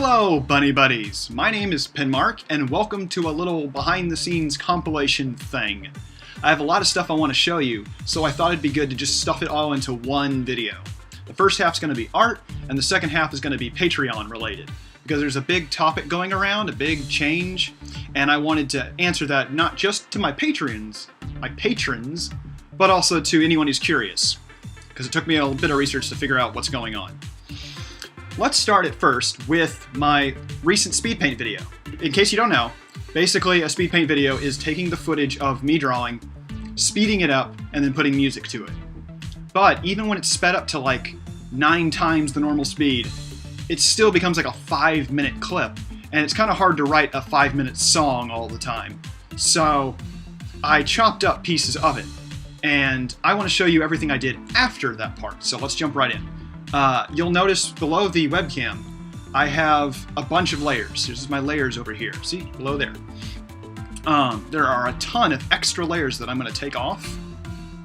Hello, Bunny Buddies! My name is PenMark, and welcome to a little behind-the-scenes compilation thing. I have a lot of stuff I want to show you, so I thought it'd be good to just stuff it all into one video. The first half's going to be art, and the second half is going to be Patreon related, because there's a big topic going around, a big change, and I wanted to answer that not just to my patrons, but also to anyone who's curious, because it took me a little bit of research to figure out what's going on. Let's start at first with my recent SpeedPaint video. In case you don't know, basically a SpeedPaint video is taking the footage of me drawing, speeding it up, and then putting music to it. But even when it's sped up to like 9 times the normal speed, it still becomes like a 5-minute clip, and it's kind of hard to write a 5-minute song all the time. So I chopped up pieces of it, and I want to show you everything I did after that part, so let's jump right in. You'll notice below the webcam, I have a bunch of layers. This is my layers over here. See, below there. There are a ton of extra layers that I'm going to take off,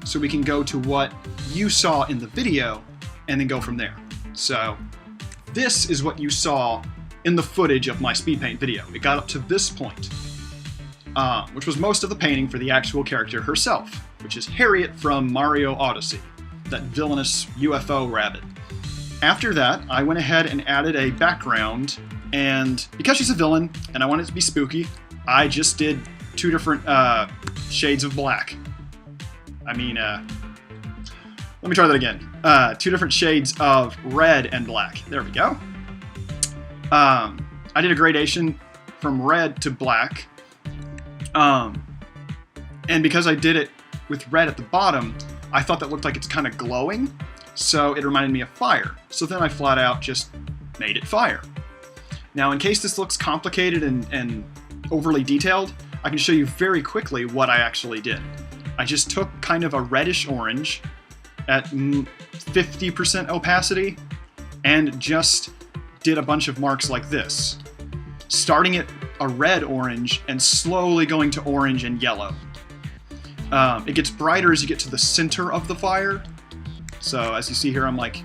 so we can go to what you saw in the video, and then go from there. So, this is what you saw in the footage of my SpeedPaint video. It got up to this point, which was most of the painting for the actual character herself, which is Harriet from Mario Odyssey, that villainous UFO rabbit. After that, I went ahead and added a background, and because she's a villain, and I wanted it to be spooky, I just did 2 different shades of black. Let me try that again. 2 different shades of red and black. There we go. I did a gradation from red to black, and because I did it with red at the bottom, I thought that looked like it's kind of glowing. So it reminded me of fire. So then I flat out just made it fire. Now, in case this looks complicated and overly detailed, I can show you very quickly what I actually did. I just took kind of a reddish orange at 50% opacity and just did a bunch of marks like this, starting at a red orange and slowly going to orange and yellow. It gets brighter as you get to the center of the fire. So as you see here, I'm like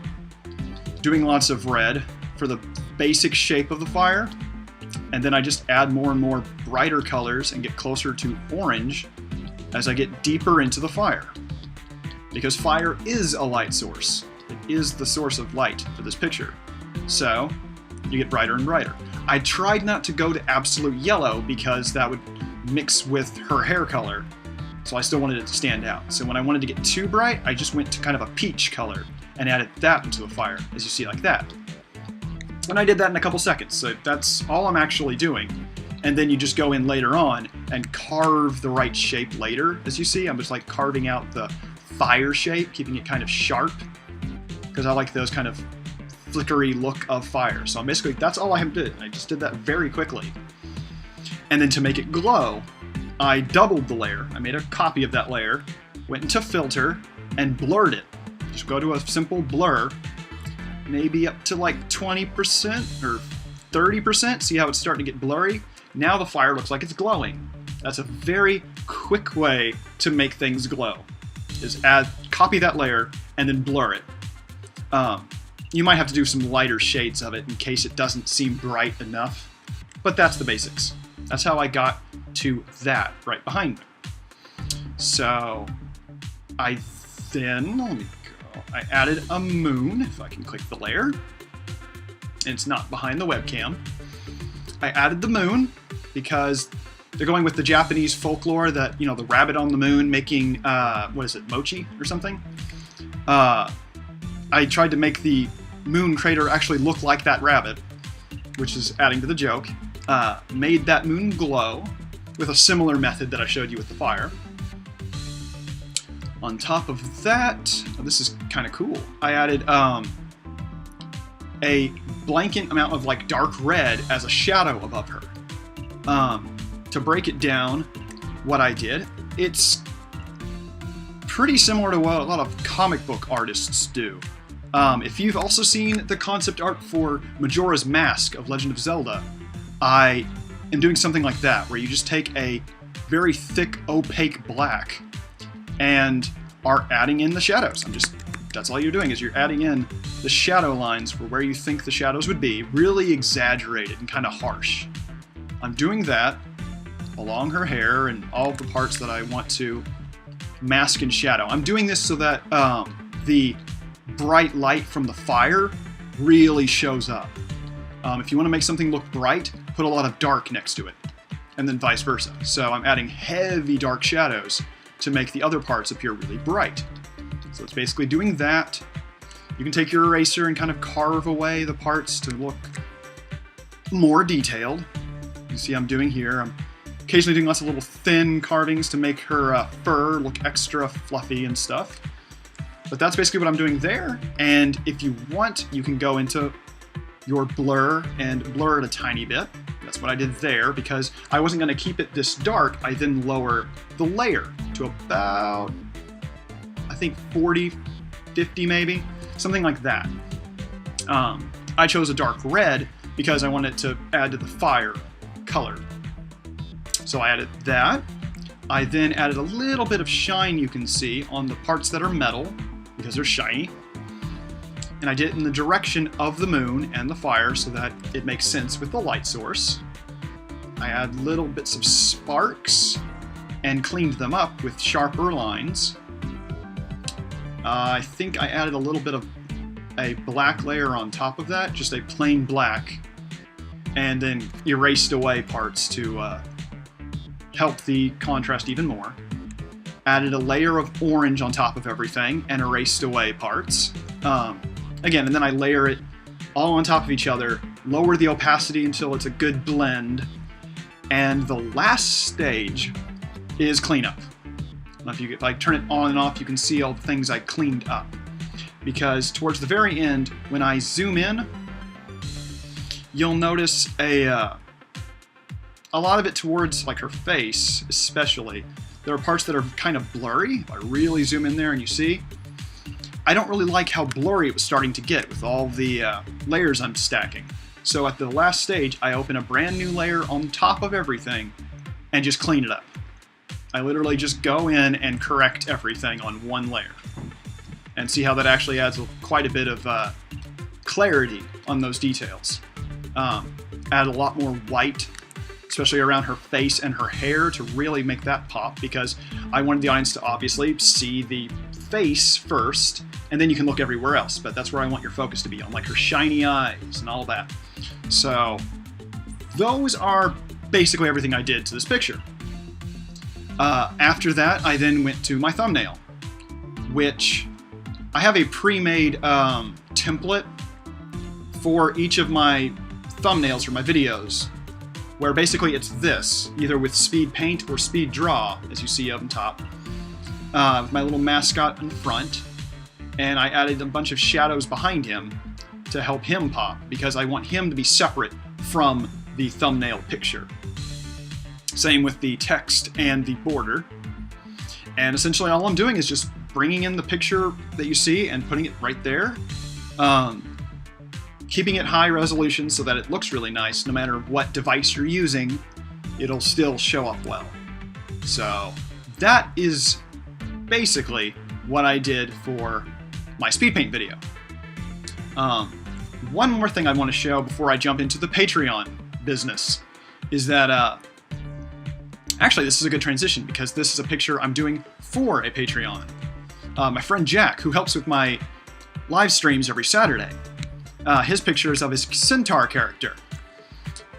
doing lots of red for the basic shape of the fire, and then I just add more and more brighter colors and get closer to orange as I get deeper into the fire. Because fire is a light source. It is the source of light for this picture. So you get brighter and brighter. I tried not to go to absolute yellow because that would mix with her hair color. So I still wanted it to stand out. So when I wanted to get too bright, I just went to kind of a peach color and added that into the fire, as you see, like that. And I did that in a couple seconds, so that's all I'm actually doing. And then you just go in later on and carve the right shape later. As you see, I'm just like carving out the fire shape, keeping it kind of sharp, because I like those kind of flickery look of fire. So basically, that's all I did. I just did that very quickly. And then to make it glow, I doubled the layer. I made a copy of that layer, went into filter, and blurred it. Just go to a simple blur, maybe up to like 20% or 30%. See how it's starting to get blurry? Now the fire looks like it's glowing. That's a very quick way to make things glow, is copy that layer and then blur it. You might have to do some lighter shades of it in case it doesn't seem bright enough, but that's the basics. That's how I got to that right behind me. So I then, let me go, I added a moon, if I can click the layer, and it's not behind the webcam. I added the moon because they're going with the Japanese folklore that, you know, the rabbit on the moon making, what is it, mochi or something? I tried to make the moon crater actually look like that rabbit, which is adding to the joke. Made that moon glow with a similar method that I showed you with the fire. On top of that, this is kind of cool, I added a blanket amount of like dark red as a shadow above her. To break it down, what I did, it's pretty similar to what a lot of comic book artists do. If you've also seen the concept art for Majora's Mask of Legend of Zelda, I am doing something like that, where you just take a very thick, opaque black and are adding in the shadows. I'm just That's all you're doing, is you're adding in the shadow lines for where you think the shadows would be, really exaggerated and kind of harsh. I'm doing that along her hair and all the parts that I want to mask and shadow. I'm doing this so that the bright light from the fire really shows up. If you want to make something look bright, put a lot of dark next to it, and then vice versa. So I'm adding heavy dark shadows to make the other parts appear really bright. So it's basically doing that. You can take your eraser and kind of carve away the parts to look more detailed. You see I'm doing here. I'm occasionally doing lots of little thin carvings to make her fur look extra fluffy and stuff. But that's basically what I'm doing there. And if you want, you can go into your blur and blur it a tiny bit. That's what I did there, because I wasn't going to keep it this dark. I then lower the layer to about, I think 40, 50 maybe, something like that. I chose a dark red because I wanted to add to the fire color. So I added that. I then added a little bit of shine, you can see, on the parts that are metal, because they're shiny. And I did it in the direction of the moon and the fire so that it makes sense with the light source. I add little bits of sparks and cleaned them up with sharper lines. I think I added a little bit of a black layer on top of that, just a plain black, and then erased away parts to help the contrast even more. Added a layer of orange on top of everything and erased away parts. Again, and then I layer it all on top of each other, lower the opacity until it's a good blend, and the last stage is cleanup. If I turn it on and off, you can see all the things I cleaned up. Because towards the very end, when I zoom in, you'll notice a lot of it towards like her face, especially. There are parts that are kind of blurry. If I really zoom in there and you see, I don't really like how blurry it was starting to get with all the layers I'm stacking. So at the last stage, I open a brand new layer on top of everything and just clean it up. I literally just go in and correct everything on one layer. And see how that actually adds quite a bit of clarity on those details. Add a lot more white, especially around her face and her hair, to really make that pop, because I wanted the audience to obviously see the face first, and then you can look everywhere else, but that's where I want your focus to be, on like her shiny eyes and all that. So those are basically everything I did to this picture. After that, I then went to my thumbnail, which I have a pre-made template for each of my thumbnails for my videos, where basically it's this, either with SpeedPaint or SpeedDraw, as you see up on top, with my little mascot in front, and I added a bunch of shadows behind him to help him pop, because I want him to be separate from the thumbnail picture. Same with the text and the border. And essentially all I'm doing is just bringing in the picture that you see and putting it right there. Keeping it high resolution so that it looks really nice. No matter what device you're using, it'll still show up well. So that is basically what I did for my SpeedPaint video. One more thing I want to show before I jump into the Patreon business is that actually, this is a good transition, because this is a picture I'm doing for a Patreon. My friend Jack, who helps with my live streams every Saturday, his picture is of his centaur character.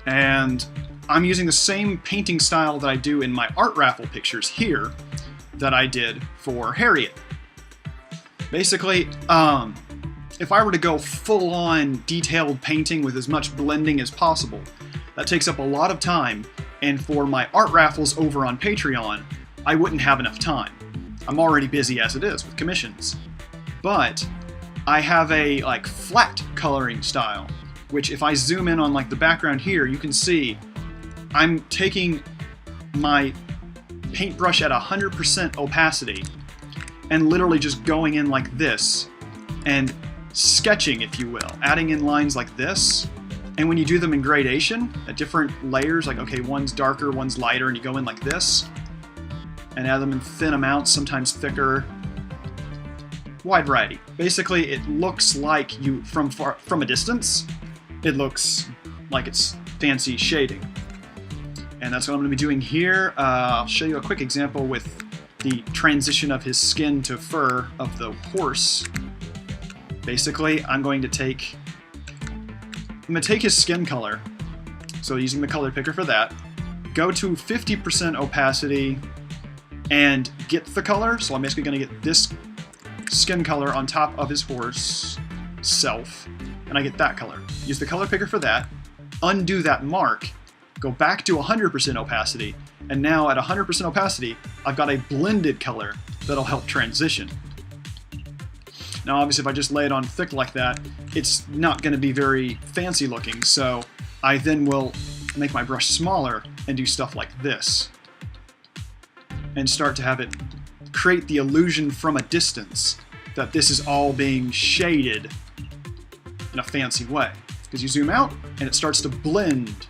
And I'm using the same painting style that I do in my art raffle pictures here that I did for Harriet. Basically, if I were to go full-on detailed painting with as much blending as possible, that takes up a lot of time. And for my art raffles over on Patreon, I wouldn't have enough time. I'm already busy as it is with commissions. But I have a flat coloring style, which if I zoom in on the background here, you can see I'm taking my paintbrush at 100% opacity and literally just going in like this and sketching, if you will, adding in lines like this. And when you do them in gradation, at different layers, okay, one's darker, one's lighter, and you go in like this, and add them in thin amounts, sometimes thicker, wide variety. Basically, it looks like from a distance, it looks like it's fancy shading. And that's what I'm going to be doing here. I'll show you a quick example with the transition of his skin to fur of the horse. Basically, I'm going to take his skin color. So using the color picker for that, go to 50% opacity and get the color. So I'm basically going to get this skin color on top of his horse self, and I get that color. Use the color picker for that, undo that mark, go back to 100% opacity, and now at 100% opacity, I've got a blended color that'll help transition. Now obviously if I just lay it on thick like that, it's not going to be very fancy looking, so I then will make my brush smaller and do stuff like this. And start to have it create the illusion from a distance that this is all being shaded in a fancy way. Because you zoom out and it starts to blend.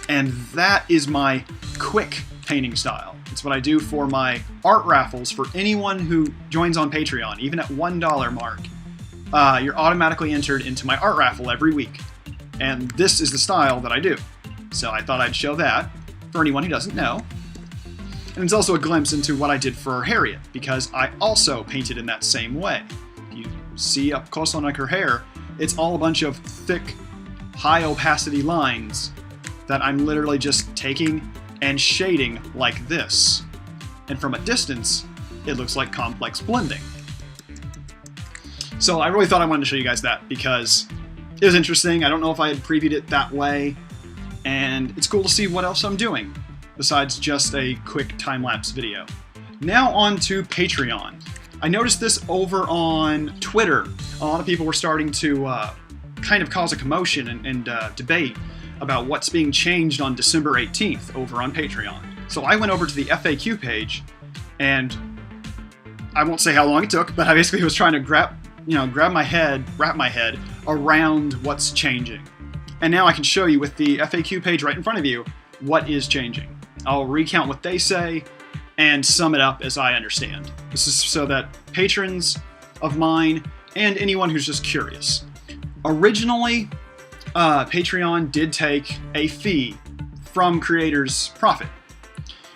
And that is my quick painting style. It's what I do for my art raffles for anyone who joins on Patreon. Even at $1 mark, you're automatically entered into my art raffle every week. And this is the style that I do. So I thought I'd show that for anyone who doesn't know. And it's also a glimpse into what I did for Harriet, because I also painted in that same way. If you see up close on like her hair, it's all a bunch of thick, high opacity lines that I'm literally just taking and shading like this. And from a distance, it looks like complex blending. So I really thought I wanted to show you guys that because it was interesting. I don't know if I had previewed it that way, and it's cool to see what else I'm doing besides just a quick time-lapse video. Now on to Patreon. I noticed this over on Twitter. A lot of people were starting to kind of cause a commotion and debate about what's being changed on December 18th over on Patreon. So I went over to the FAQ page, and I won't say how long it took, but I basically was trying to wrap my head around what's changing. And now I can show you with the FAQ page right in front of you what is changing. I'll recount what they say and sum it up as I understand. This is so that patrons of mine and anyone who's just curious. Originally, Patreon did take a fee from creators' profit.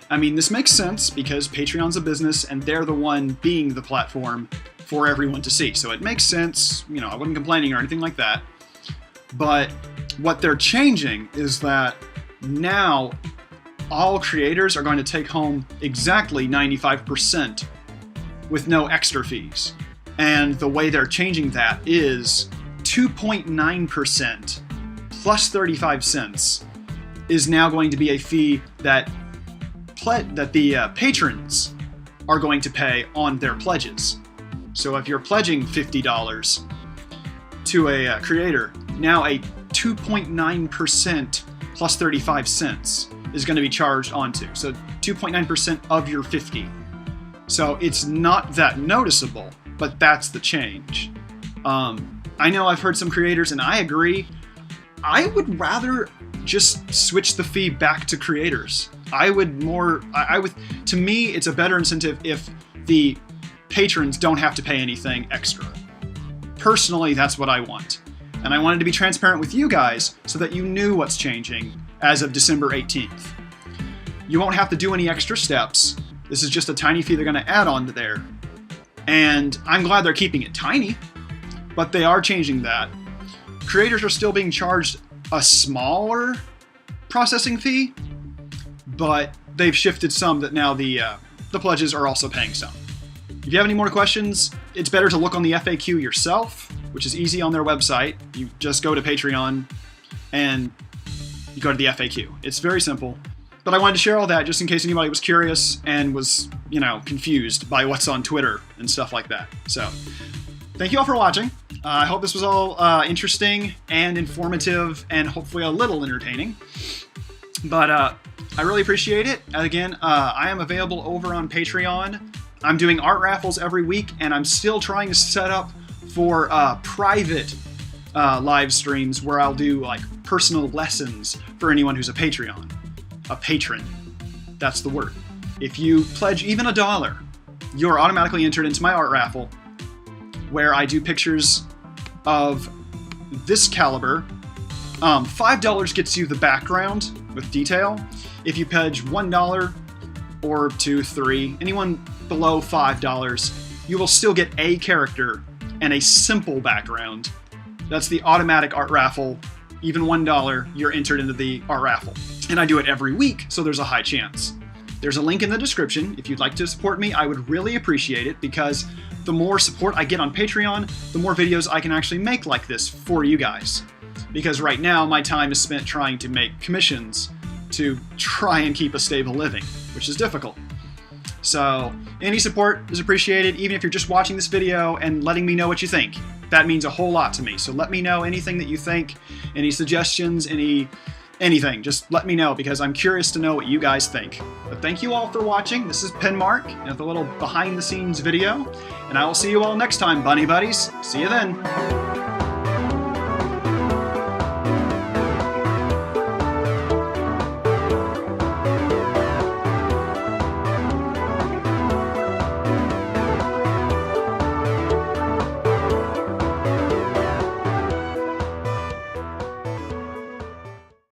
I mean, this makes sense because Patreon's a business and they're the one being the platform for everyone to see. So it makes sense, I wasn't complaining or anything like that. But what they're changing is that now all creators are going to take home exactly 95% with no extra fees. And the way they're changing that is 2.9% plus 35 cents is now going to be a fee that the patrons are going to pay on their pledges. So if you're pledging $50 to a creator, now a 2.9% plus 35 cents is going to be charged onto. So 2.9% of your 50. So it's not that noticeable, but that's the change. I know I've heard some creators, and I agree, I would rather just switch the fee back to creators. To me, it's a better incentive if the patrons don't have to pay anything extra. Personally, that's what I want. And I wanted to be transparent with you guys so that you knew what's changing as of December 18th. You won't have to do any extra steps. This is just a tiny fee they're going to add on to there. And I'm glad they're keeping it tiny, but they are changing that. Creators are still being charged a smaller processing fee, but they've shifted some that now the pledges are also paying some. If you have any more questions, it's better to look on the FAQ yourself, which is easy on their website. You just go to Patreon and you go to the FAQ. It's very simple. But I wanted to share all that just in case anybody was curious and was, confused by what's on Twitter and stuff like that. So, thank you all for watching. I hope this was all interesting and informative and hopefully a little entertaining. But I really appreciate it. Again, I am available over on Patreon. I'm doing art raffles every week, and I'm still trying to set up for private live streams where I'll do personal lessons for anyone who's a patron. That's the word. If you pledge even $1, you're automatically entered into my art raffle, where I do pictures of this caliber. $5 gets you the background with detail. If you pledge $1 or $2, $3, anyone below $5, you will still get a character and a simple background. That's the automatic art raffle. Even $1, you're entered into the art raffle. And I do it every week, so there's a high chance. There's a link in the description. If you'd like to support me, I would really appreciate it, because the more support I get on Patreon, the more videos I can actually make like this for you guys. Because right now, my time is spent trying to make commissions to try and keep a stable living, which is difficult. So any support is appreciated, even if you're just watching this video and letting me know what you think. That means a whole lot to me. So let me know anything that you think, any suggestions, anything. Just let me know, because I'm curious to know what you guys think. But thank you all for watching. This is PenMark and a little behind the scenes video, and I will see you all next time, bunny buddies. See you then.